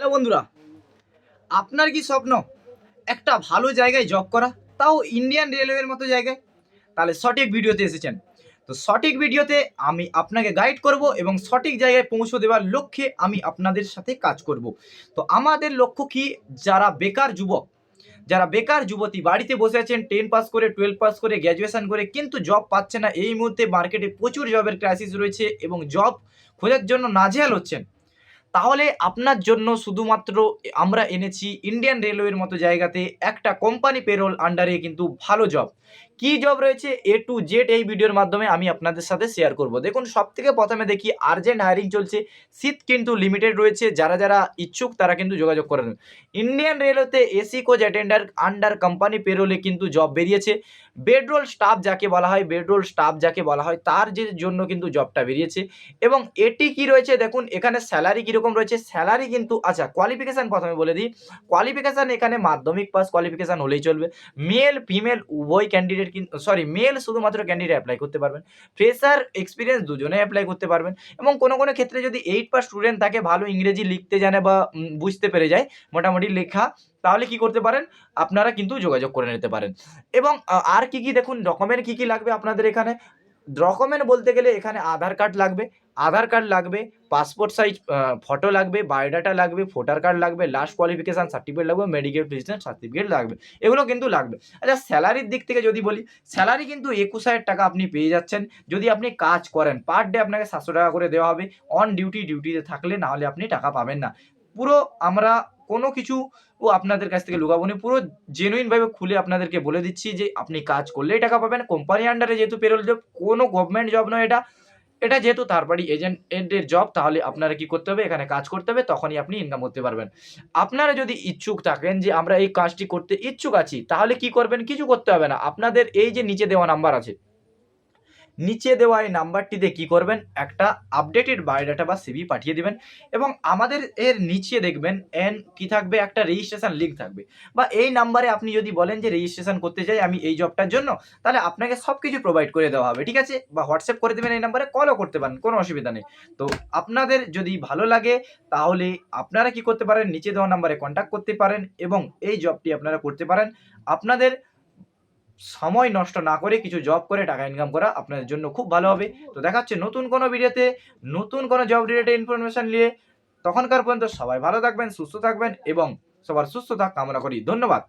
Hello বন্ধুরা, আপনার কি স্বপ্ন একটা ভালো জায়গায় জব করা, তাও ইন্ডিয়ান রেলওয়ের মতো জায়গায়? তাহলে সঠিক ভিডিওতে এসেছেন। তো সঠিক ভিডিওতে আমি আপনাকে গাইড করব এবং সঠিক জায়গায় পৌঁছে দেওয়ার লক্ষ্যে আমি আপনাদের সাথে কাজ করব। তো আমাদের লক্ষ্য কি? যারা বেকার যুবক, যারা বেকার যুবতী বাড়িতে বসে আছেন 10 পাস করে, 12 পাস করে, গ্র্যাজুয়েশন করে কিন্তু জব পাচ্ছে না, এই মুহূর্তে মার্কেটে প্রচুর জবের ক্রাইসিস রয়েছে এবং জব খোঁজার জন্য নাজেহাল হচ্ছেন, তাহলে আপনার জন্য শুধুমাত্র আমরা এনেছি ইন্ডিয়ান রেলওয়ের মতো জায়গাতে একটা কোম্পানি পেরোল আন্ডারে কিন্তু ভালো জব। কি জব রয়েছে এ টু জেড এই ভিডিওর মাধ্যমে আমি আপনাদের সাথে শেয়ার করব। দেখুন, সবথেকে প্রথমে দেখি আর্জেন্ট হায়ারিং চলছে, সিট কিন্তু লিমিটেড রয়েছে, যারা যারা ইচ্ছুক তারা কিন্তু যোগাযোগ করে নেবেন। ইন্ডিয়ান রেলওয়েতে AC coach attender under company পেরোলে কিন্তু জব বেরিয়েছে। বেডরোল স্টাফ যাকে বলা হয়, বেডরোল স্টাফ যাকে বলা হয় তার যে জন্য কিন্তু জবটা বেরিয়েছে। এবং এটি কি রয়েছে দেখুন, এখানে স্যালারি কীরকম রয়েছে। স্যালারি কিন্তু আচ্ছা, কোয়ালিফিকেশান প্রথমে বলে দিই। কোয়ালিফিকেশান এখানে মাধ্যমিক পাস কোয়ালিফিকেশান হলেই চলবে। মেল ফিমেল উভয় ক্যান্ডিডেট কিন্তু মেল শুধুমাত্র ক্যান্ডিডেট অ্যাপ্লাই করতে পারবেন। ফ্রেশার এক্সপিরিয়েন্স দুজনেই অ্যাপ্লাই করতে পারবেন। এবং কোনো কোনো ক্ষেত্রে যদি 8 পাস স্টুডেন্ট থাকে, ভালো ইংরেজি লিখতে জানে বা বুঝতে পেরে যায় মোটামুটি লেখা, তাহলে কি করতে পারেন, আপনারা কিন্তু যোগাযোগ করে নিতে পারেন। এবং আর কি দেখুন, ডকুমেন্ট কি লাগবে আপনাদের এখানে। ডকুমেন্ট বলতে গেলে এখানে আধার কার্ড লাগবে, আধার কার্ড লাগবে, পাসপোর্ট সাইজ ফটো লাগবে, বায়োডাটা লাগবে, ভোটার কার্ড লাগবে, লাস্ট কোয়ালিফিকেশান সার্টিফিকেট লাগবে, মেডিকেল প্রেসক্রিপশন সার্টিফিকেট লাগবে। এগুলো কিন্তু লাগবে। আচ্ছা, স্যালারির দিক থেকে যদি বলি, স্যালারি কিন্তু 21,000 টাকা আপনি পেয়ে যাচ্ছেন যদি আপনি কাজ করেন। পার ডে আপনাকে 700 টাকা করে দেওয়া হবে। অন ডিউটিতে থাকলে, না হলে আপনি টাকা পাবেন না। পুরো আমরা কোনো কিছু আপনাদের কাছ থেকে লুকাবো না। পুরো জেনুইন ভাবে খুলে আপনাদেরকে বলে দিচ্ছি যে আপনি কাজ করলেই টাকা পাবেন। কোম্পানি আন্ডারে যেহেতু পেরোল জব, কোনো গভর্নমেন্ট জব নয় এটা। এটা যেহেতু থার্ড পার্টি এজেন্টের জব, তাহলে আপনারা কি করতে হবে, এখানে কাজ করতে হবে, তখনই আপনি ইনকাম করতে পারবেন। আপনারা যদি ইচ্ছুক থাকেন যে আমরা এই কাজটি করতে ইচ্ছুক আছি, তাহলে কি করবেন, কিছু করতে হবে না। আপনাদের এই যে নিচে দেওয়া নাম্বার আছে, নিচে দেওয়া এই নাম্বারটিতে কি করবেন, একটা আপডেটেড বায়োডাটা বা সিভি পাঠিয়ে দিবেন। এবং আমাদের এর নিচে দেখবেন কি থাকবে, একটা রেজিস্ট্রেশন লিঙ্ক থাকবে। বা এই নাম্বারে আপনি যদি বলেন যে রেজিস্ট্রেশন করতে চাই আমি এই জবটার জন্য, তাহলে আপনাকে সব কিছু প্রোভাইড করে দেওয়া হবে, ঠিক আছে। বা হোয়াটসঅ্যাপ করে দেবেন, এই নাম্বারে কলও করতে পারেন, কোনো অসুবিধা নেই। তো আপনাদের যদি ভালো লাগে, তাহলে আপনারা কি করতে পারেন, নিচে দেওয়া নাম্বারে কন্ট্যাক্ট করতে পারেন এবং এই জবটি আপনারা করতে পারেন। আপনাদের সময় নষ্ট না করে কিছু জব করে টাকা ইনকাম করা আপনাদের জন্য খুব ভালো হবে। তো দেখা হচ্ছে নতুন কোনো ভিডিওতে, নতুন কোনো জব রিলেটেড ইনফরমেশন নিয়ে। তখনকার পর্যন্ত সবাই ভালো থাকবেন, সুস্থ থাকবেন এবং সবার সুস্থতা কামনা করি। ধন্যবাদ।